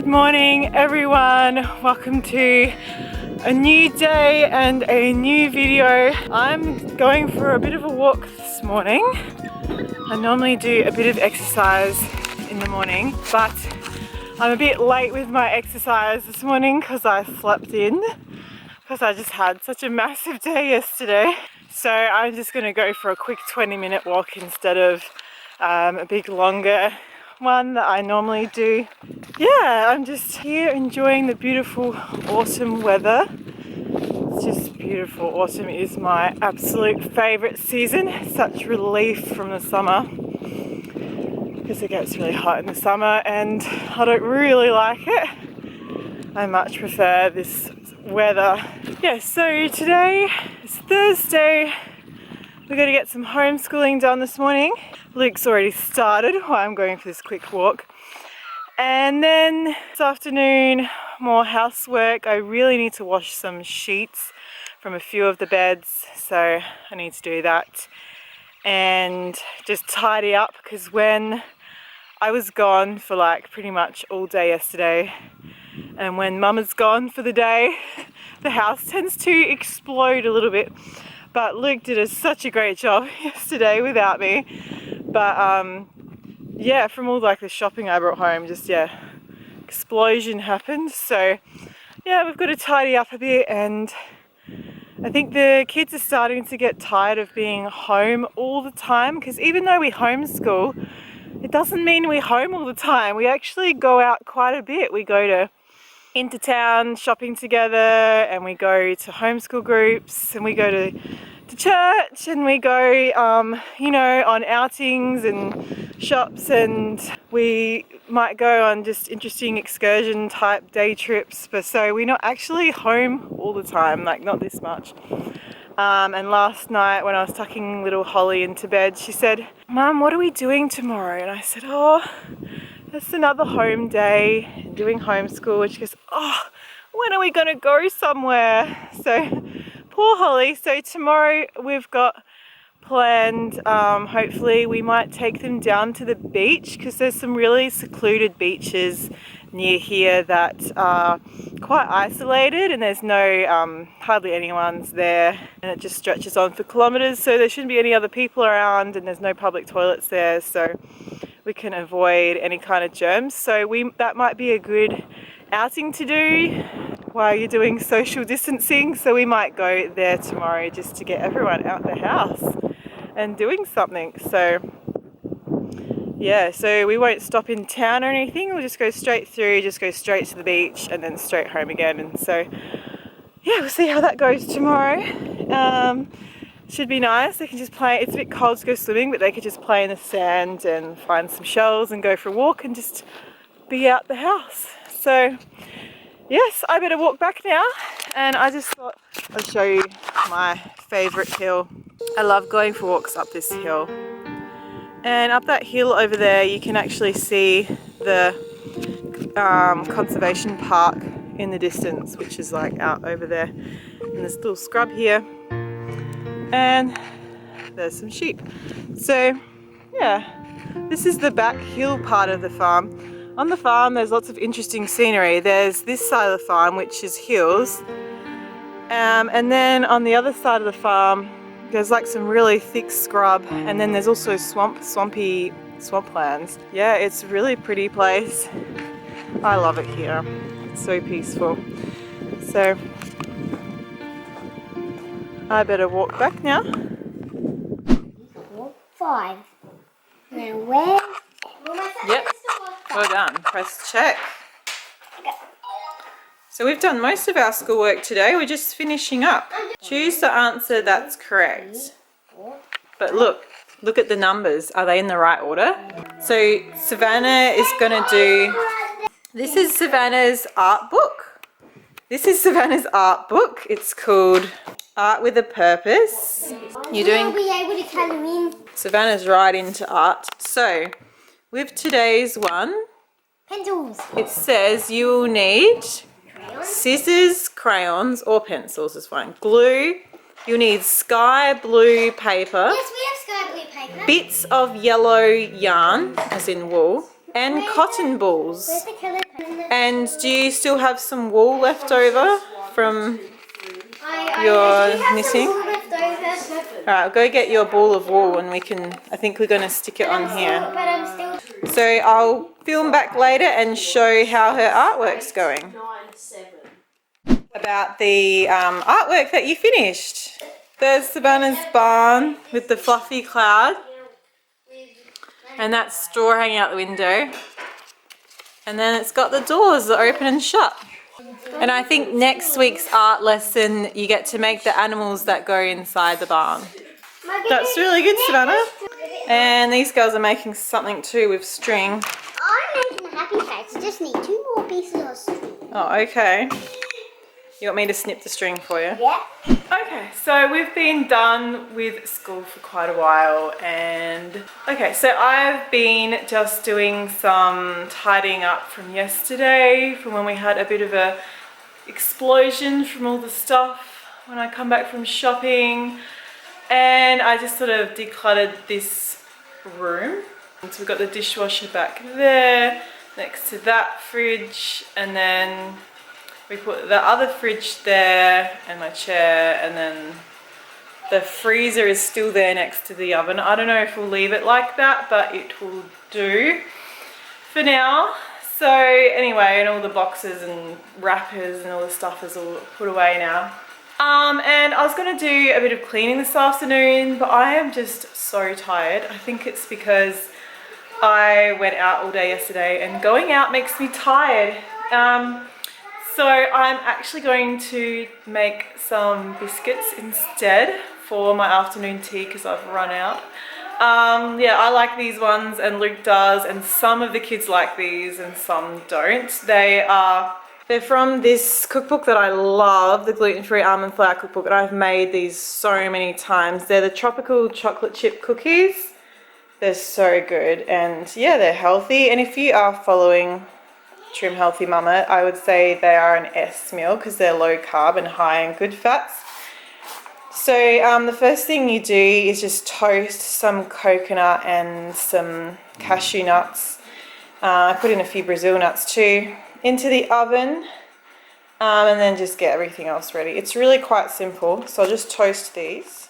morning everyone, welcome to a new day and a new video. I'm going for a bit of a walk this morning. I normally do a bit of exercise in the morning, but I'm a bit late with my exercise this morning because I slept in because I just had such a massive day yesterday. So I'm just going to go for a quick 20-minute walk instead of a big longer one that I normally do. Yeah, I'm just here enjoying the beautiful autumn weather. It's just beautiful. Autumn is my absolute favourite season. Such relief from the summer because it gets really hot in the summer and I don't really like it. I much prefer this weather. Yeah, so today is Thursday. We're going to get some homeschooling done this morning. Luke's already started while I'm going for this quick walk. And then this afternoon, more housework. I really need to wash some sheets from a few of the beds, so I need to do that. And just tidy up, because when I was gone for like pretty much all day yesterday, and when Mama's gone for the day, the house tends to explode a little bit. But Luke did such a great job yesterday without me. But yeah, from all like the shopping I brought home, just yeah, explosion happened. So yeah, we've got to tidy up a bit, and I think the kids are starting to get tired of being home all the time, because even though we homeschool, it doesn't mean we're home all the time. We actually go out quite a bit. We go into town shopping together, and we go to homeschool groups, and we go to church, and we go you know, on outings and shops, and we might go on just interesting excursion type day trips. But so we're not actually home all the time, like not this much. And last night when I was tucking little Holly into bed, she said, "Mum, what are we doing tomorrow?" And I said, "Oh, it's another home day, doing homeschool." And she goes, "Oh, when are we going to go somewhere?" So poor Holly. So tomorrow we've got planned, hopefully we might take them down to the beach, because there's some really secluded beaches near here that are quite isolated, and there's no hardly anyone's there, and it just stretches on for kilometers, so there shouldn't be any other people around, and there's no public toilets there, so we can avoid any kind of germs. So that might be a good outing to do while you're doing social distancing. So we might go there tomorrow just to get everyone out the house and doing something. So yeah, so we won't stop in town or anything. We'll just go straight through, just go straight to the beach and then straight home again. And so yeah, we'll see how that goes tomorrow. Should be nice. They can just play. It's a bit cold to go swimming, but they could just play in the sand and find some shells and go for a walk and just be out the house. So yes, I better walk back now, and I just thought I'd show you my favourite hill. I love going for walks up this hill, and up that hill over there you can actually see the conservation park in the distance, which is like out over there, and there's a little scrub here, and there's some sheep. So yeah, this is the back hill part of the farm. On the farm there's lots of interesting scenery. There's this side of the farm, which is hills, and then on the other side of the farm there's like some really thick scrub, and then there's also swampy swamplands. Yeah, it's a really pretty place. I love it here. It's so peaceful. So I better walk back now. 5. Now where? Yep. Well done. Press check. So we've done most of our schoolwork today. We're just finishing up. Choose the answer that's correct. But look at the numbers. Are they in the right order? So Savannah is going to do... This is Savannah's art book. This is Savannah's art book. It's called Art with a Purpose. You're doing... Will be able to turn them in. Savannah's right into art. So with today's one, Pencils. it says you will need scissors, crayons, or pencils is fine. Glue. You'll need sky blue paper. Yes, we have sky blue paper. Bits of yellow yarn, as in wool, and cotton balls. Where's the coloured paper? And do you still have some wool left over from your knitting? Alright, go get your ball of wool and we can, I think we're going to stick it on here. So I'll film back later and show how her artwork's going. About the artwork that you finished. There's Savannah's barn with the fluffy cloud. And that straw hanging out the window. And then it's got the doors that open and shut. And I think next week's art lesson you get to make the animals that go inside the barn. That's really good, Savannah. And these girls are making something too with string. I'm making a happy face. I just need 2 more pieces of string. Oh, okay. You want me to snip the string for you? Yeah. Okay, so we've been done with school for quite a while and okay, so I've been just doing some tidying up from yesterday, from when we had a bit of a explosion from all the stuff when I come back from shopping, and I just sort of decluttered this room. So we've got the dishwasher back there next to that fridge, and then we put the other fridge there and my chair, and then the freezer is still there next to the oven. I don't know if we'll leave it like that, but it will do for now. So anyway, and all the boxes and wrappers and all the stuff is all put away now. And I was going to do a bit of cleaning this afternoon, but I am just so tired. I think it's because I went out all day yesterday and going out makes me tired. So I'm actually going to make some biscuits instead for my afternoon tea because I've run out. Yeah, I like these ones and Luke does, and some of the kids like these and some don't. They're from this cookbook that I love, the gluten-free almond flour cookbook, and I've made these so many times. They're the tropical chocolate chip cookies. They're so good, and yeah, they're healthy. And if you are following Trim Healthy Mama, I would say they are an S meal because they're low carb and high in good fats. So the first thing you do is just toast some coconut and some cashew nuts. I put in a few Brazil nuts too into the oven, and then just get everything else ready. It's really quite simple, so I'll just toast these.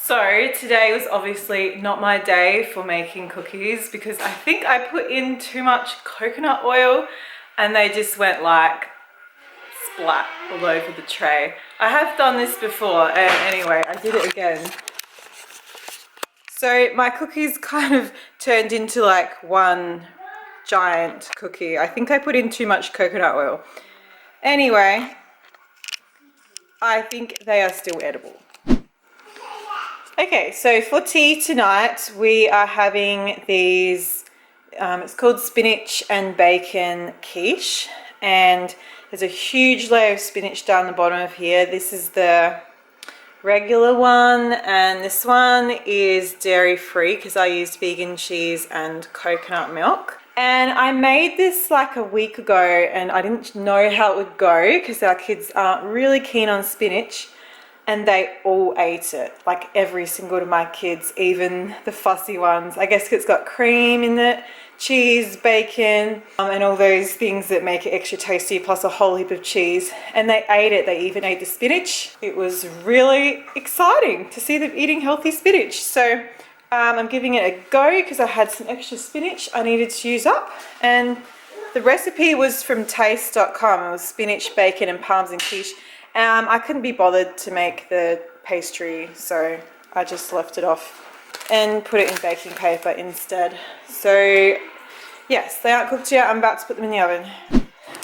So today was obviously not my day for making cookies because I think I put in too much coconut oil and they just went like splat all over the tray. I have done this before, and anyway, I did it again. So my cookies kind of turned into like one giant cookie. I think I put in too much coconut oil. Anyway, I think they are still edible. Okay, so for tea tonight, we are having these, it's called spinach and bacon quiche, and there's a huge layer of spinach down the bottom of here. This is the regular one, and this one is dairy free because I used vegan cheese and coconut milk. And I made this like a week ago and I didn't know how it would go because our kids aren't really keen on spinach, and they all ate it, like every single one of my kids, even the fussy ones. I guess it's got cream in it, cheese, bacon, and all those things that make it extra tasty, plus a whole heap of cheese. And they ate it. They even ate the spinach. It was really exciting to see them eating healthy spinach. So I'm giving it a go because I had some extra spinach I needed to use up. And the recipe was from taste.com. It was spinach, bacon and parms and quiche. I couldn't be bothered to make the pastry, so I just left it off and put it in baking paper instead. So yes, they aren't cooked yet. I'm about to put them in the oven.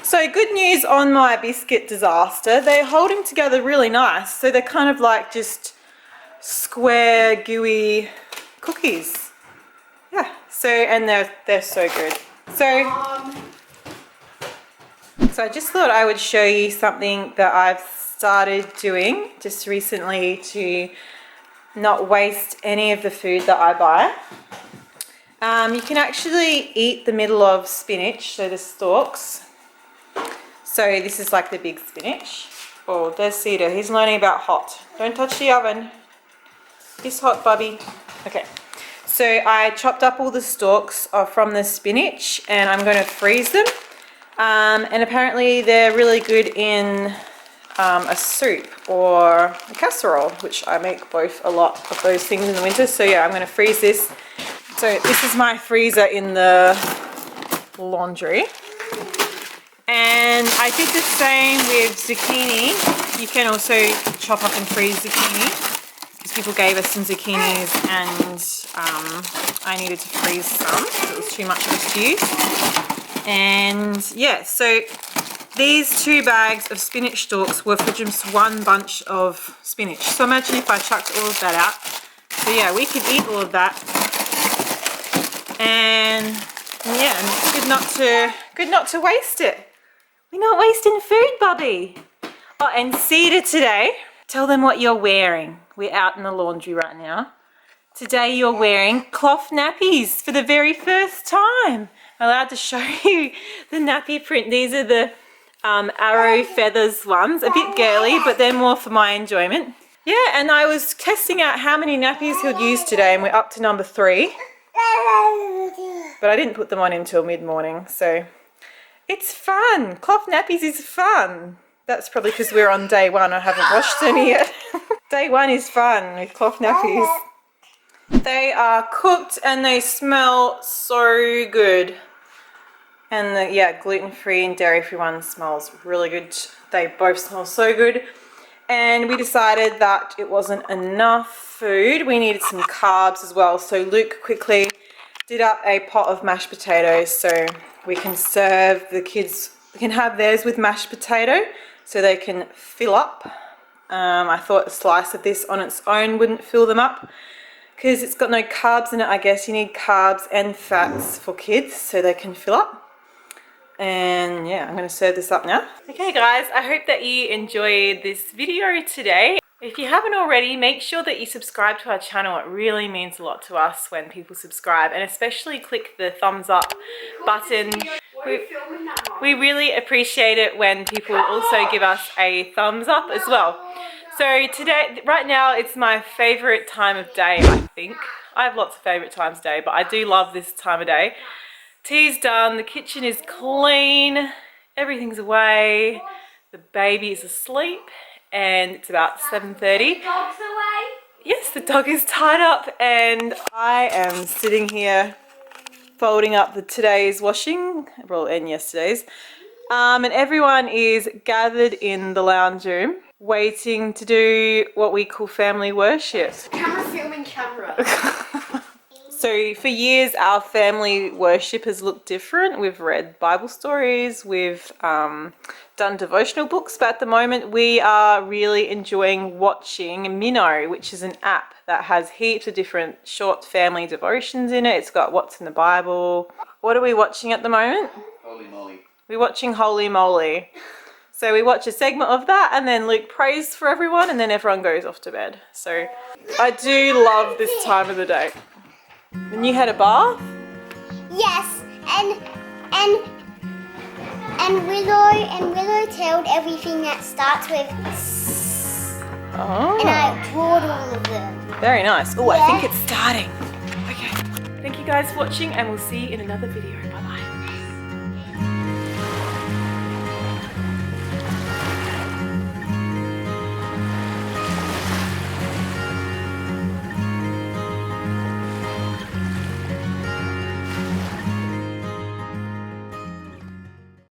So good news on my biscuit disaster. They're holding together really nice. So they're kind of like just square, gooey cookies. Yeah, so, and they're so good. So I just thought I would show you something that I've started doing just recently to not waste any of the food that I buy. You can actually eat the middle of spinach, so the stalks. So this is like the big spinach. Oh, there's Cedar. He's learning about hot. Don't touch the oven. It's hot, Bubby. Okay. So I chopped up all the stalks from the spinach and I'm going to freeze them. And apparently they're really good in a soup or a casserole, which I make both a lot of those things in the winter. So yeah, I'm going to freeze this. So this is my freezer in the laundry. And I did the same with zucchini. You can also chop up and freeze zucchini, because people gave us some zucchinis and I needed to freeze some because it was too much for us to use. And yeah, so these 2 bags of spinach stalks were for just one bunch of spinach. So imagine if I chucked all of that out. So yeah, we could eat all of that. And yeah, it's good not to waste it. We're not wasting food, Bubby. Oh, and Cedar today, tell them what you're wearing. We're out in the laundry right now. Today you're wearing cloth nappies for the very first time. I'm allowed to show you the nappy print. These are the arrow feathers ones. A bit girly, but they're more for my enjoyment. Yeah, and I was testing out how many nappies he'll use today, and we're up to number 3. But I didn't put them on until mid-morning, so it's fun. Cloth nappies is fun. That's probably because we're on day 1. I haven't washed any yet. Day 1 is fun with cloth nappies. They are cooked and they smell so good. And the, yeah, gluten-free and dairy-free one smells really good. They both smell so good. And we decided that it wasn't enough food. We needed some carbs as well. So Luke quickly did up a pot of mashed potatoes so we can serve the kids. We can have theirs with mashed potato so they can fill up. I thought a slice of this on its own wouldn't fill them up because it's got no carbs in it. I guess you need carbs and fats for kids so they can fill up. And yeah, I'm going to serve this up now. Okay guys, I hope that you enjoyed this video today. If you haven't already, make sure that you subscribe to our channel. It really means a lot to us when people subscribe, and especially click the thumbs up button. We really appreciate it when people also give us a thumbs up as well. So today, right now, it's my favorite time of day, I think. I have lots of favorite times of day, but I do love this time of day. Tea's done, the kitchen is clean, everything's away, the baby is asleep, and it's about 7:30. The dog's away? Yes, the dog is tied up, and I am sitting here folding up today's washing, well, and yesterday's. And everyone is gathered in the lounge room, waiting to do what we call family worship. Camera filming camera. So for years, our family worship has looked different. We've read Bible stories, we've done devotional books, but at the moment we are really enjoying watching Minnow, which is an app that has heaps of different short family devotions in it. It's got what's in the Bible. What are we watching at the moment? Holy moly. We're watching Holy Moly. So we watch a segment of that and then Luke prays for everyone and then everyone goes off to bed. So I do love this time of the day. And you had a bath? Yes, and Willow told everything that starts with S, Oh. and I poured all of them. Very nice. Oh, I Yeah. think it's starting. Okay. Thank you guys for watching and we'll see you in another video. Bye-bye.